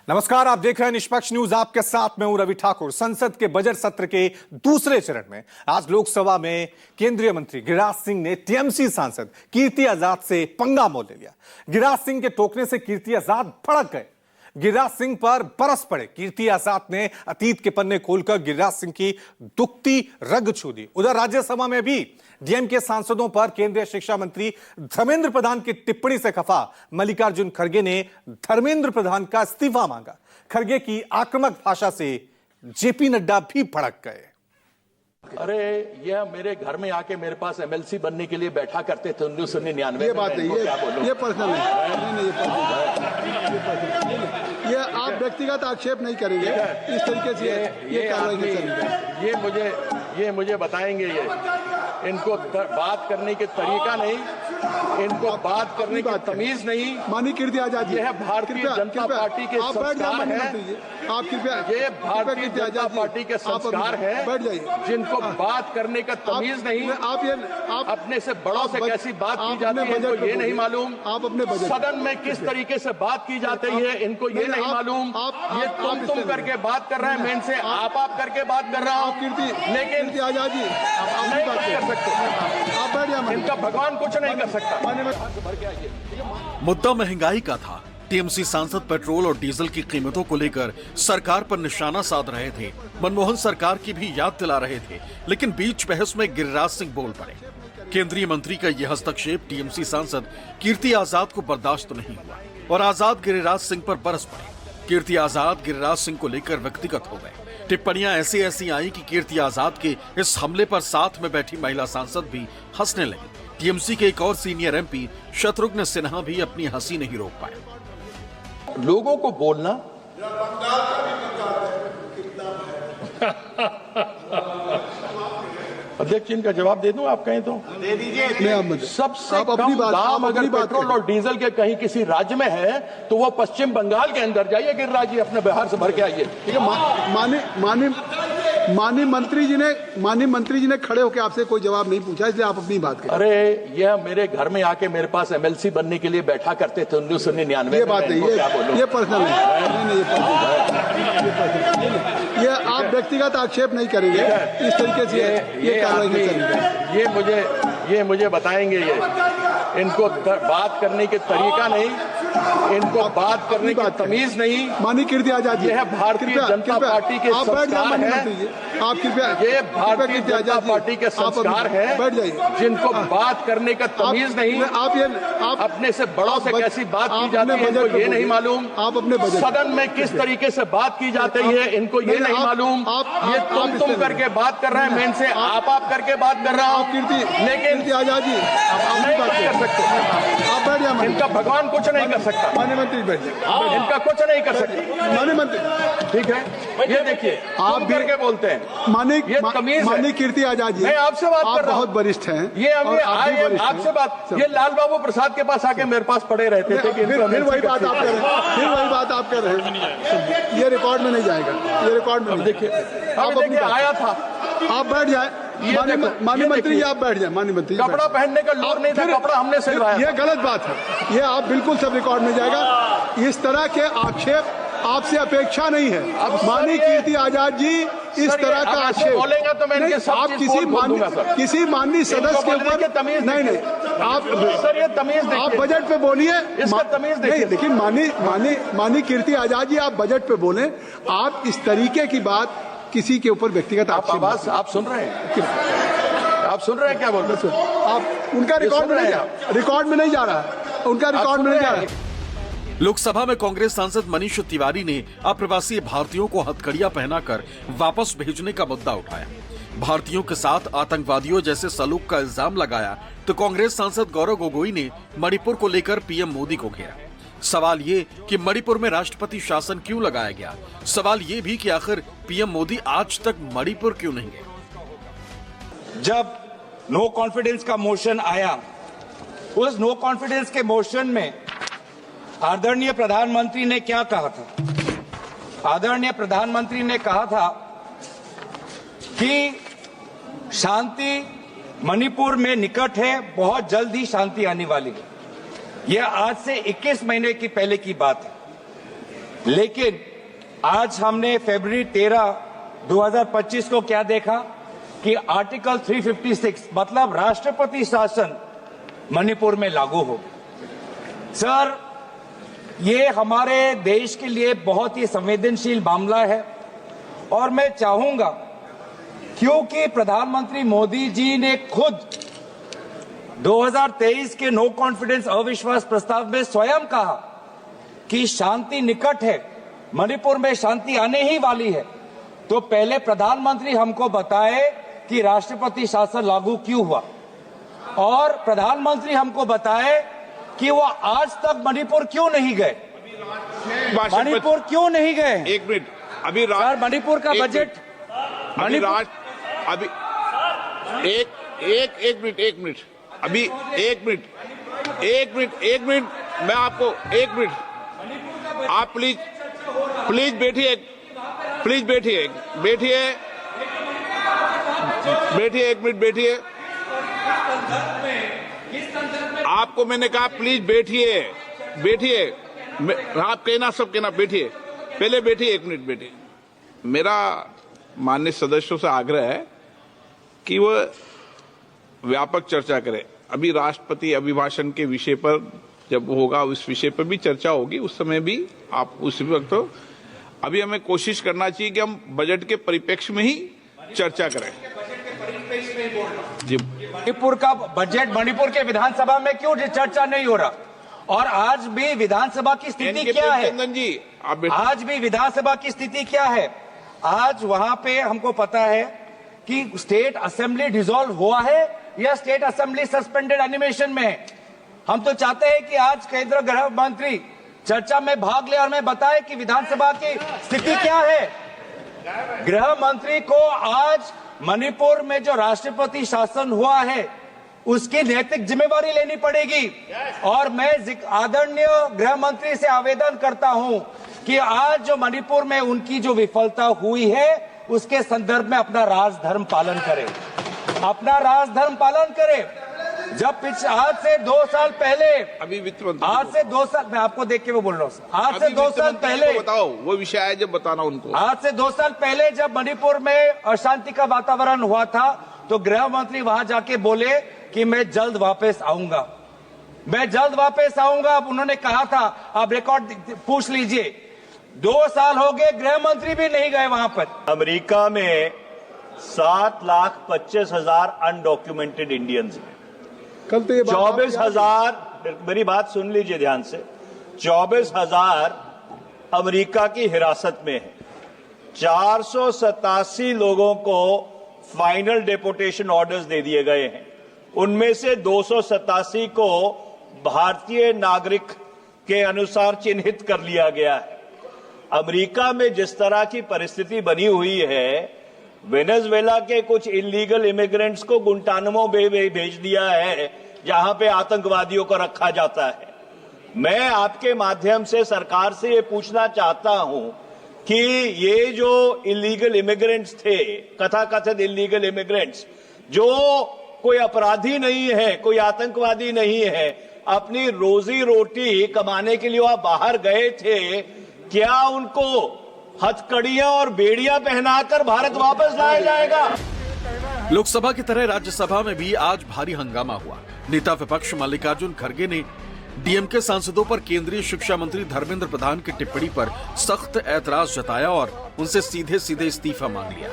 नमस्कार, आप देख रहे हैं निष्पक्ष न्यूज। आपके साथ मैं हूं रवि ठाकुर। संसद के बजट सत्र के दूसरे चरण में आज लोकसभा में केंद्रीय मंत्री गिरिराज सिंह ने टीएमसी सांसद कीर्ति आजाद से पंगा मोल ले लिया। गिरिराज सिंह के टोकने से कीर्ति आजाद भड़क गए। गिरिराज सिंह पर बरस पड़े। कीर्ति आजाद ने अतीत के पन्ने खोलकर गिरिराज सिंह की दुखती रग छू दी। उधर राज्यसभा में भी डीएमके सांसदों पर केंद्रीय शिक्षा मंत्री धर्मेंद्र प्रधान की टिप्पणी से खफा मल्लिकार्जुन खड़गे ने धर्मेंद्र प्रधान का इस्तीफा मांगा। खड़गे की आक्रामक भाषा से जेपी नड्डा भी भड़क गए। अरे यह मेरे घर में आके मेरे पास एमएलसी बनने के लिए बैठा करते थे 1999 ये बात है, ये पर्सनल है। ये आप व्यक्तिगत आक्षेप नहीं करेंगे इस तरीके से ये कार्रवाई नहीं करेंगे। ये मुझे बताएंगे। ये इनको बात करने के तरीका नहीं, इनको बात करने की तमीज नहीं। माननीय कीर्ति आजाद, यह भारतीय जनता पार्टी के संस्कार है। आप कृपया, ये भारतीय जनता पार्टी के संस्कार है। बैठ जाइए। जिनको बात करने का तमीज नहीं, आप अपने से बड़ों से कैसी बात की जाती है इनको ये नहीं मालूम। आप अपने सदन में किस तरीके से बात की जाती है इनको ये नहीं मालूम। ये तुम करके बात कर रहे हैं, मैं इनसे आप करके बात कर रहा हूँ। लेकिन आजाद जी आप नहीं कर सकते। आप बैठ जाइए। इनका भगवान कुछ नहीं कर सकता। मुद्दा महंगाई का था। टीएमसी सांसद पेट्रोल और डीजल की कीमतों को लेकर सरकार पर निशाना साध रहे थे। मनमोहन सरकार की भी याद दिला रहे थे, लेकिन बीच बहस में गिरिराज सिंह बोल पड़े। केंद्रीय मंत्री का यह हस्तक्षेप टीएमसी सांसद कीर्ति आजाद को बर्दाश्त नहीं हुआ और आजाद गिरिराज सिंह पर बरस पड़े। कीर्ति आजाद गिरिराज सिंह को लेकर व्यक्तिगत हो गए। टिप्पणियां ऐसी आई कि कीर्ति आजाद के इस हमले पर साथ में बैठी महिला सांसद भी हंसने लगी। टीएमसी के एक और सीनियर एमपी शत्रुघ्न सिन्हा भी अपनी हंसी नहीं रोक पाए। लोगों को बोलना अध्यक्ष, इनका जवाब दे दूं? आप कहें तो दे दीजिए। सबसे कम दाम अगर पेट्रोल और डीजल के कहीं किसी राज्य में है तो वो पश्चिम बंगाल के अंदर जाइए। गिरिराज जी अपने बिहार से भर के आइए। ठीक है। माननीय मंत्री जी ने खड़े होकर आपसे कोई जवाब नहीं पूछा, इसलिए आप अपनी बात करें। अरे यह मेरे घर में आके मेरे पास एमएलसी बनने के लिए बैठा करते थे 1999। ये बात है, ये पर्सनल है। ये आप व्यक्तिगत आक्षेप नहीं करेंगे इस तरीके से ये कार्रवाई नहीं करेंगे। ये मुझे बताएंगे। ये इनको बात करने के तरीका नहीं, इनको बात करने की तमीज नहीं। माननीय कीर्ति आजाद, यह भारतीय जनता पार्टी के संस्कार है। आप कृपया, ये भारतीय जनता पार्टी के संस्कार है। बैठ जाइए। जिनको बात करने का तमीज नहीं, आप अपने से बड़ों से कैसी बात की जाती है इनको ये नहीं मालूम। आप अपने सदन में किस तरीके से बात की जाती है इनको ये नहीं मालूम। ये तुम करके बात कर रहे हैं, मैं इनसे आप करके बात कर रहा हूँ। लेकिन आजाद जी आप नहीं कर सकते। आप बैठ जाइए। इनका भगवान कुछ नहीं कर सकता। माननीय मंत्री बैठ जाइए। इनका कुछ नहीं कर सकता। माननीय मंत्री ठीक है। ये देखिए, आप करके बोलते हैं। माननीय कीर्ति आजाद जी, मैं आपसे बात कर रहा हूँ। बहुत वरिष्ठ हैं। ये आपसे बात, ये लाल बाबू प्रसाद के पास आके मेरे पास पड़े रहते थे कि फिर वही बात आप कर रहे हैं। ये रिकॉर्ड में नहीं जाएगा। ये रिकॉर्ड में देखिए, आया था। आप बैठ जाए। माननीय मंत्री जी आप बैठ जाए। माननीय मंत्री जी, कपड़ा पहनने का लोग नहीं था, कपड़ा हमने सिलवाया। ये गलत बात है। ये आप बिल्कुल सब रिकॉर्ड में जाएगा। इस तरह के आक्षेप आपसे अपेक्षा नहीं है। माननीय कीर्ति आजाद जी, इस तरह का आक्षेप बोलेगा तो मैं आप किसी माननीय सदस्य के ऊपर नहीं आप सर, ये तमीज आप बजट पे बोलिए। इसका तमीज देखिए। लेकिन माननीय कीर्ति आजाद जी आप बजट पे बोले। आप इस तरीके की बात किसी के ऊपर व्यक्तिगत आवाज आप सुन रहे हैं? आप सुन रहे हैं क्या बोल रहे हैं? आप उनका रिकॉर्ड में नहीं जा रहा। उनका रिकॉर्ड में नहीं जा रहा है। लोकसभा में कांग्रेस सांसद मनीष तिवारी ने अप्रवासी भारतीयों को हथकड़ियां पहनाकर वापस भेजने का मुद्दा उठाया। भारतीयों के साथ आतंकवादियों जैसे सलूक का इल्जाम लगाया तो कांग्रेस सांसद गौरव गोगोई ने मणिपुर को लेकर पीएम मोदी को घेरा। सवाल ये कि मणिपुर में राष्ट्रपति शासन क्यों लगाया गया। सवाल ये भी कि आखिर पीएम मोदी आज तक मणिपुर क्यों नहीं गए। जब नो कॉन्फिडेंस का मोशन आया, उस नो कॉन्फिडेंस के मोशन में आदरणीय प्रधानमंत्री ने क्या कहा था? आदरणीय प्रधानमंत्री ने कहा था कि शांति मणिपुर में निकट है, बहुत जल्द ही शांति आने वाली है। यह आज से 21 महीने की पहले की बात है। लेकिन आज हमने फरवरी 13, 2025 को क्या देखा कि आर्टिकल 356 मतलब राष्ट्रपति शासन मणिपुर में लागू हो। सर, ये हमारे देश के लिए बहुत ही संवेदनशील मामला है और मैं चाहूंगा, क्योंकि प्रधानमंत्री मोदी जी ने खुद 2023 के नो कॉन्फिडेंस अविश्वास प्रस्ताव में स्वयं कहा कि शांति निकट है, मणिपुर में शांति आने ही वाली है, तो पहले प्रधानमंत्री हमको बताए कि राष्ट्रपति शासन लागू क्यों हुआ और प्रधानमंत्री हमको बताए कि वो आज तक मणिपुर क्यों नहीं गए। मणिपुर क्यों नहीं गए? एक मिनट, अभी सर, मणिपुर का बजट अभी एक मिनट अभी एक मिनट मैं आपको एक मिनट, आप प्लीज बैठिए, एक मिनट बैठिए। आपको मैंने कहा प्लीज बैठिए, आप कहना सब कहना, बैठिए, पहले बैठिए, एक मिनट बैठिए। मेरा माननीय सदस्यों से आग्रह है कि वह व्यापक चर्चा करें। अभी राष्ट्रपति अभिभाषण के विषय पर जब होगा, उस विषय पर भी चर्चा होगी, उस समय भी आप उस वक्त हो। अभी हमें कोशिश करना चाहिए कि हम बजट के परिप्रेक्ष्य में ही चर्चा करें। जी, मणिपुर का बजट, मणिपुर के विधानसभा में क्यों चर्चा नहीं हो रहा? और आज भी विधानसभा की स्थिति क्या है? चंदन जी, आज भी विधानसभा की स्थिति क्या है? आज वहां पे हमको पता है कि स्टेट असेंबली डिसॉल्व हुआ है या स्टेट असेंबली सस्पेंडेड एनिमेशन में है। हम तो चाहते हैं कि आज केंद्रीय गृह मंत्री चर्चा में भाग ले और हमें बताए कि विधानसभा की स्थिति क्या है। गृह मंत्री को आज मणिपुर में जो राष्ट्रपति शासन हुआ है उसकी नैतिक जिम्मेवारी लेनी पड़ेगी। और मैं आदरणीय गृह मंत्री से आवेदन करता हूं कि आज जो मणिपुर में उनकी जो विफलता हुई है उसके संदर्भ में अपना राजधर्म पालन करें, जब आज से 2 साल पहले, अभी वित्त मंत्री, आज से 2 साल, मैं आपको देख के वो बोल रहा हूँ, आज से 2 साल पहले बताओ, वो विषय है जब बताना उनको। आज से 2 साल पहले जब मणिपुर में अशांति का वातावरण हुआ था तो गृह मंत्री वहां जाके बोले कि मैं जल्द वापस आऊंगा। उन्होंने कहा था, आप रिकॉर्ड पूछ लीजिए, 2 साल हो गए, गृह मंत्री भी नहीं गए वहां पर। अमेरिका में 7,25,000 अनडॉक्यूमेंटेड इंडियंस हैं। कल तो ये 24,000, मेरी बात सुन लीजिए ध्यान से, 24,000 अमेरिका की हिरासत में है। 487 लोगों को फाइनल डेपोटेशन ऑर्डर्स दे दिए गए हैं। उनमें से 287 को भारतीय नागरिक के अनुसार चिन्हित कर लिया गया है। अमेरिका में जिस तरह की परिस्थिति बनी हुई है, वेनेजुएला के कुछ इलीगल इमिग्रेंट्स को गुंटानामो बे भेज दिया है, जहां पे आतंकवादियों को रखा जाता है। मैं आपके माध्यम से सरकार से ये पूछना चाहता हूं कि ये जो इलीगल इमिग्रेंट्स थे, कथाकथित इलीगल इमिग्रेंट्स, जो कोई अपराधी नहीं है, कोई आतंकवादी नहीं है, अपनी रोजी रोटी कमाने के लिए वहां बाहर गए थे, क्या उनको हथकड़ियां और बेड़ियां पहनाकर भारत वापस लाया जाएगा? लोकसभा की तरह राज्यसभा में भी आज भारी हंगामा हुआ। नेता विपक्ष मल्लिकार्जुन खड़गे ने डीएमके सांसदों पर केंद्रीय शिक्षा मंत्री धर्मेंद्र प्रधान की टिप्पणी पर सख्त ऐतराज जताया और उनसे सीधे सीधे इस्तीफा मांग लिया।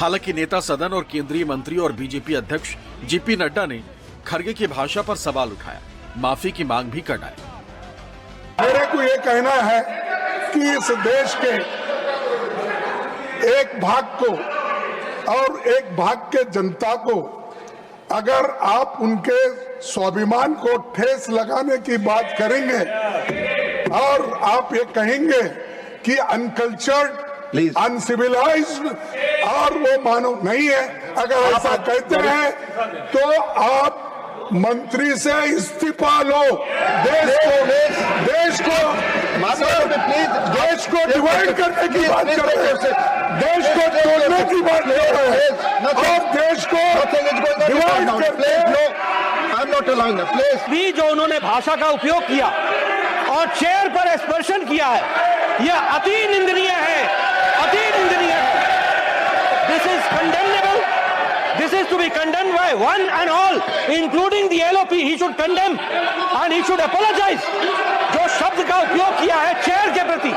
हालांकि नेता सदन और केंद्रीय मंत्री और बीजेपी अध्यक्ष जेपी नड्डा ने खड़गे की भाषा पर सवाल उठाया, माफी की मांग भी कर डाली। मेरे को ये कहना है कि इस देश के एक भाग को और एक भाग के जनता को अगर आप उनके स्वाभिमान को ठेस लगाने की बात करेंगे और आप ये कहेंगे कि अनकल्चर्ड, अनसिविलाइज्ड और वो मानव नहीं है, अगर ऐसा कहते हैं तो आप मंत्री से इस्तीफा लो। देश को डिवाइड करने की बात कर रहे हैं, देश को तोड़ने की बात कर रहे हैं और देश को डिवाइड करने भी जो उन्होंने भाषा का उपयोग किया और चेयर पर स्पर्शन किया है, यह अति निंदनीय है, अति निंदनीय है। This is condemnable, this is to be condemned by one and all, including the LOP. He should condemn and he should apologise. जो शब्द का उपयोग किया है चेयर के प्रति,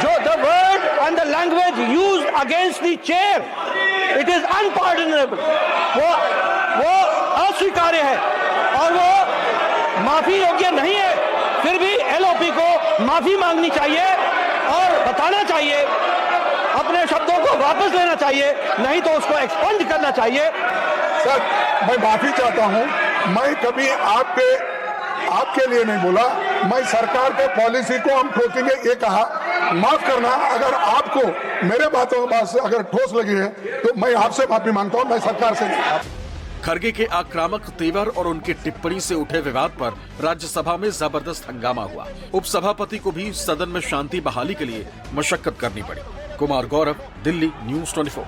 जो the word and the language used against the chair, it is unpardonable. वो अस्वीकार्य है और वो माफी योग्य नहीं है। फिर भी एलओपी को माफी मांगनी चाहिए और बताना चाहिए, अपने शब्दों को वापस लेना चाहिए, नहीं तो उसको एक्सपंज करना चाहिए। सर, मैं माफी चाहता हूं, मैं कभी आपके लिए नहीं बोला, मैं सरकार के पॉलिसी को हम ठोकेंगे ये कहा। माफ करना, अगर आपको मेरे बातों से अगर ठोस लगी है तो मैं आपसे माफी मांगता हूं, मैं सरकार से नहीं। खड़गे के आक्रामक तेवर और उनकी टिप्पणी से उठे विवाद पर राज्यसभा में जबरदस्त हंगामा हुआ। उपसभापति को भी सदन में शांति बहाली के लिए मशक्कत करनी पड़ी। कुमार गौरव, दिल्ली, न्यूज़ 24।